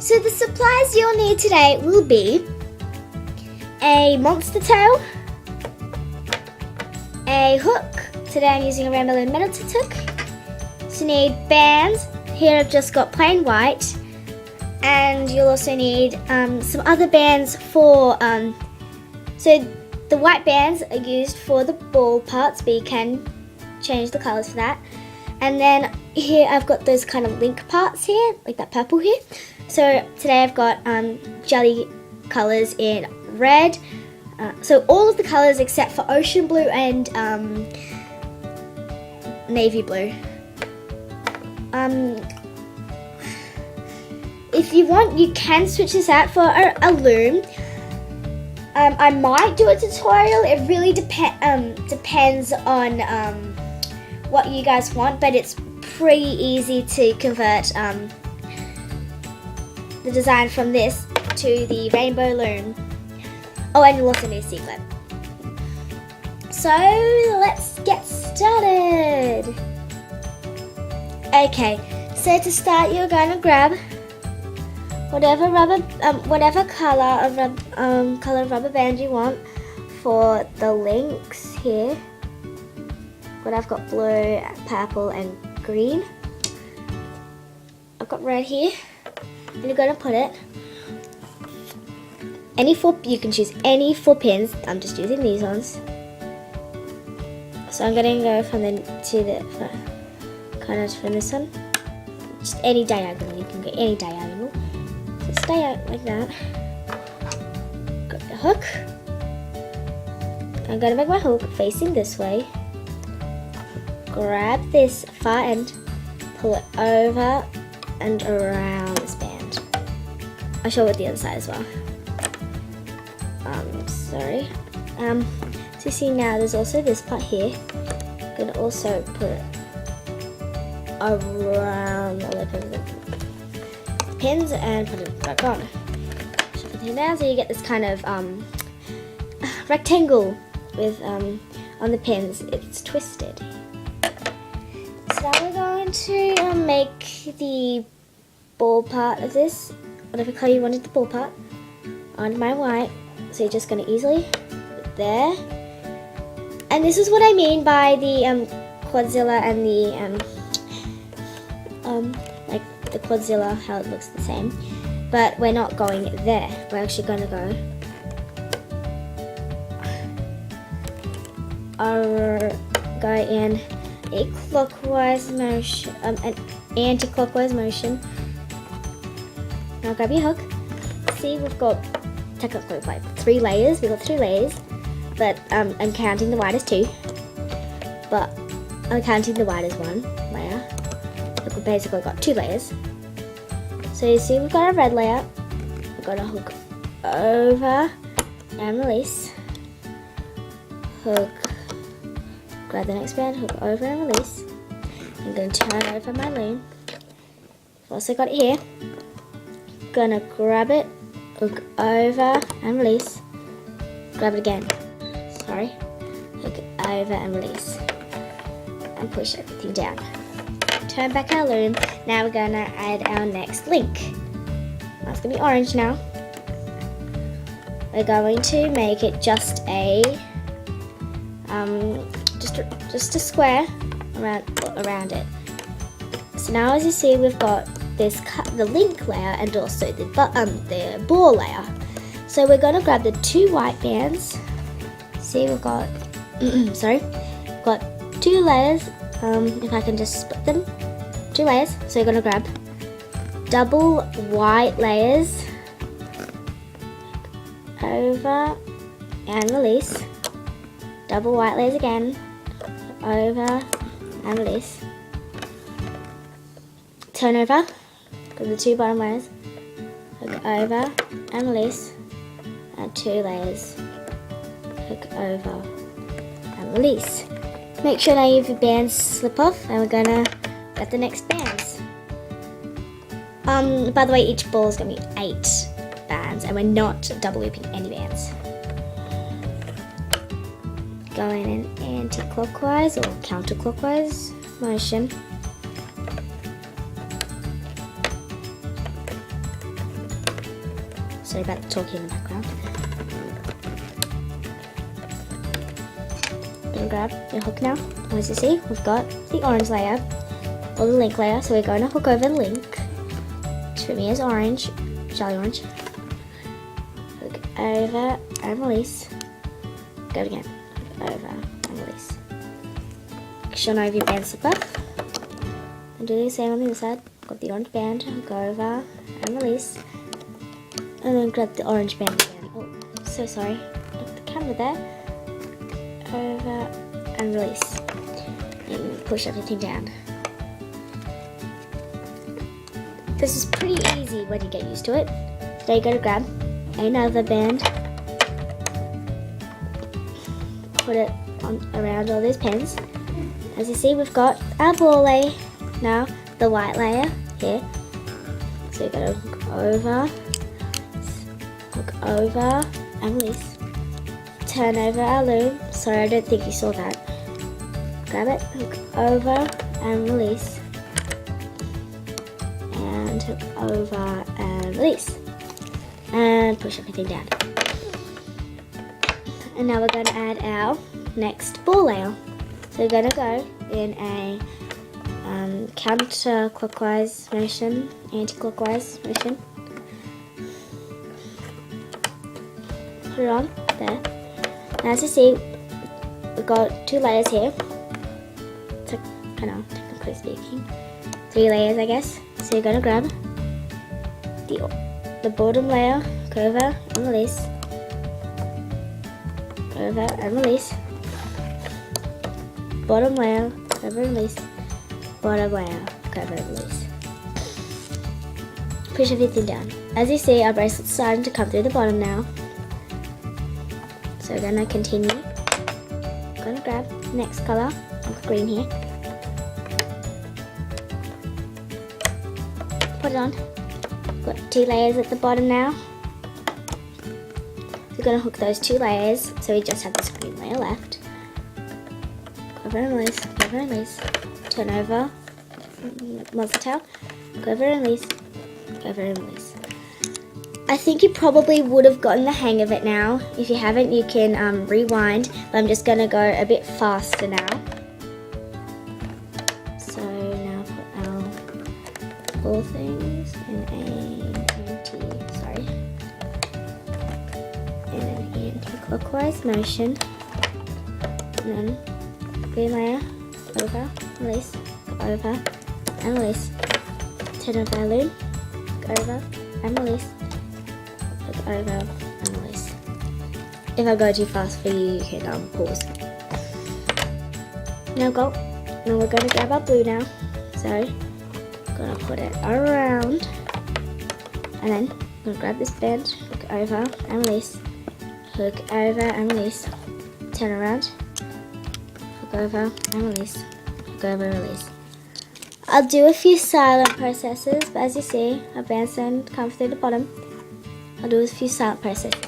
So the supplies you'll need today will be a monster tail, a hook. Today I'm using a rainbow and metal tip hook. So you need bands. Here I've just got plain white, and you'll also need some other bands for, so the white bands are used for the ball parts, but you can change the colours for that. And then here I've got those kind of link parts here, like that purple here. So today I've got jelly colours in red. So all of the colours except for ocean blue and navy blue. If you want, you can switch this out for a loom. I might do a tutorial. It really depends on what you guys want, but it's pretty easy to convert the design from this to the rainbow loom. Oh, and you'll also need a sequin. So let's get started. Okay, so to start, you're going to grab whatever color of rubber band you want for the links here. But I've got blue, purple, and green. I've got red here, and you're going to put it. You can choose any 4 pins. I'm just using these ones. So I'm going to go from from this one. Just any diagonal. You can go any diagonal. So stay out like that. Got the hook. I'm going to make my hook facing this way. Grab this far end, pull it over and around this band. I'll show it with the other side as well. Sorry. So you see now there's also this part here. I'm going to also put it around the lip of the pins and put it back on. Shove it here now so you get this kind of rectangle with on the pins. It's twisted. So now we're going to make the ball part of this, whatever colour you wanted the ball part, on my white. So you're just going to easily put it there. And this is what I mean by the Quadzilla and the like the Quadzilla, how it looks the same. But we're not going there. We're actually going to go in a clockwise motion, an anti-clockwise motion. Now grab your hook. See, we've got technically like 3 layers. We've got 3 layers, but I'm counting the white as 2. But I'm counting the white as 1 layer. Look, we've basically got 2 layers. So you see, we've got a red layer. We've got a hook over and release. Hook. Grab the next band, hook over and release. I'm going to turn over my loom. I've also got it here. Gonna grab it, hook over and release. Grab it again. Sorry. Hook over and release. And push everything down. Turn back our loom. Now we're gonna add our next link. That's gonna be orange now. We're going to make it just a square around it. So now, as you see, we've got the link layer and also the ball layer. So we're going to grab the 2 white bands. See, we've got sorry, we've got 2 layers. If I can just split them, 2 layers. So we're going to grab double white layers, over and release. Double white layers again, over and release. Turn over, grab the 2 bottom layers, hook over and release, and 2 layers, hook over and release. Make sure none of your bands slip off, and we're gonna get the next bands. By the way, each ball is gonna be 8 bands, and we're not double looping any bands. Going in anti-clockwise or counterclockwise motion. Sorry about the talking in the background. Gonna grab your hook now. As you see, we've got the orange layer, or the link layer, so we're going to hook over the link. For me is orange, jelly orange. Hook over and release. Go again. Hook over and release. Make sure none of your bands slip off. And do the same on the other side. Got the orange band, hook over and release. And then grab the orange band again. Oh, so sorry. Look at the camera there. Over and release. And push everything down. This is pretty easy when you get used to it. So you're going to grab another band, put it on around all these pins. As you see, we've got our ball layer now, the white layer here. So you're going to hook over and release. Turn over our loom. Sorry, I don't think you saw that. Grab it, hook over and release. And hook over and release. And push everything down. And now we're going to add our next ball layer. So we're going to go in a counterclockwise motion, anti-clockwise motion. Put it on there. And as you see, we've got 2 layers here. So, kind of technically speaking, 3 layers, I guess. So you're going to grab the bottom layer, go over and release, go over and release, bottom layer, go over and release, bottom layer, go over and release. Push everything down. As you see, our bracelet's starting to come through the bottom now. So we're going to continue. I'm going to grab the next colour, like green here. Put it on. Got 2 layers at the bottom now. We're going to hook those 2 layers, so we just have this green layer left. Go over and release, go over and release. Turn over, muzzle tail, go over and release, go over and release. I think you probably would have gotten the hang of it now. If you haven't, you can rewind, but I'm just going to go a bit faster now. So now put our ball things in an anti-clockwise motion. And then green layer, over, release, go over and release. Turn over our loom, go over and release. Over and release. If I go too fast for you, you can pause. Now we're going to grab our blue now. So I'm going to put it around, and then I'm going to grab this band, hook over and release, hook over and release, turn around, hook over and release, hook over and release. I'll do a few silent processes, but as you see, our band's starting to come through the bottom. I'll do a few silent processes.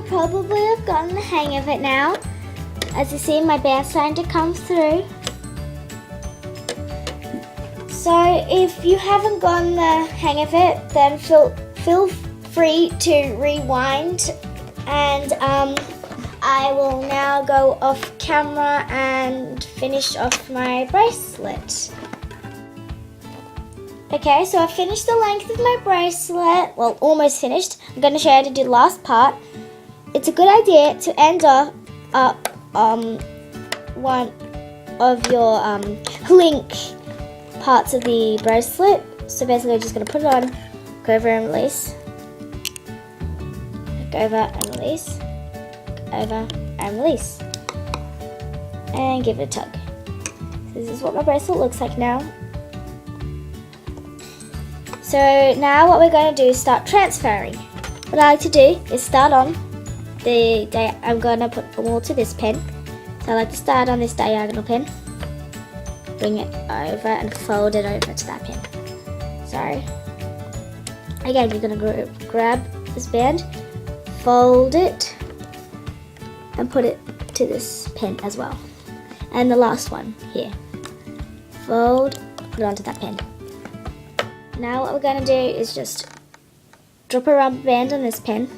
probably have gotten the hang of it now. As you see, my band's starting to come through. So if you haven't gotten the hang of it, then feel free to rewind, and I will now go off camera and finish off my bracelet. Okay, so I finished the length of my bracelet. Well, almost finished. I'm going to show you how to do the last part. It's a good idea to end up one of your link parts of the bracelet. So basically I'm just going to put it on, go over and release, go over and release, go over and release, and give it a tug. So this is what my bracelet looks like now. So now what we're going to do is start transferring. What I like to do is start on the day. I'm going to put them all to this pen. So I like to start on this diagonal pen, bring it over and fold it over to that pen. Sorry. Again, you're going to grab this band, fold it, and put it to this pen as well. And the last one here. Fold, put it onto that pen. Now what we're going to do is just drop a rubber band on this pen,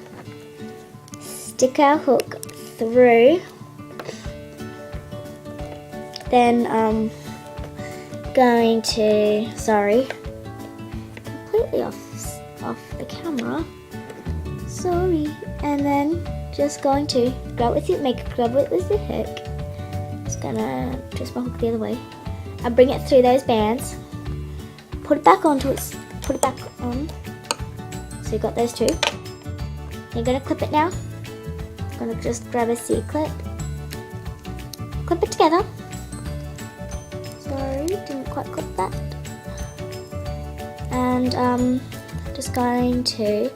stick our hook through, then going to, sorry, completely off the camera, sorry, and then just going to grab it with the hook. Just gonna twist my hook the other way and bring it through those bands. Put it back onto it. Put it back on. So you've got those two. You're gonna clip it now. I'm gonna just grab a C-clip. Clip it together. Sorry, didn't quite clip that. And just going to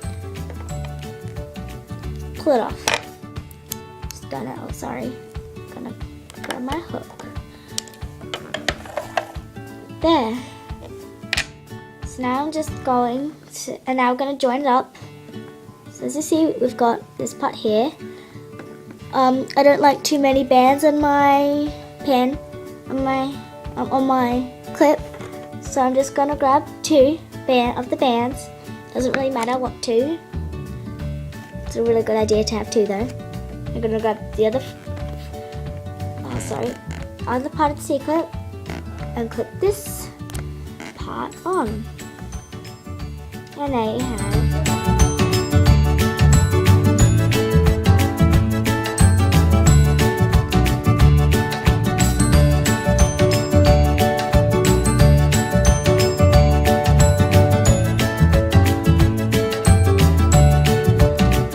pull it off. Just gonna, oh sorry, gonna grab my hook. There. So now I'm just going to, and now we're going to join it up. So as you see, we've got this part here. I don't like too many bands on my pen, on my clip. So I'm just going to grab two of the bands. Doesn't really matter what two. It's a really good idea to have two though. I'm going to grab the other part of the C-clip and clip this part on. And there you have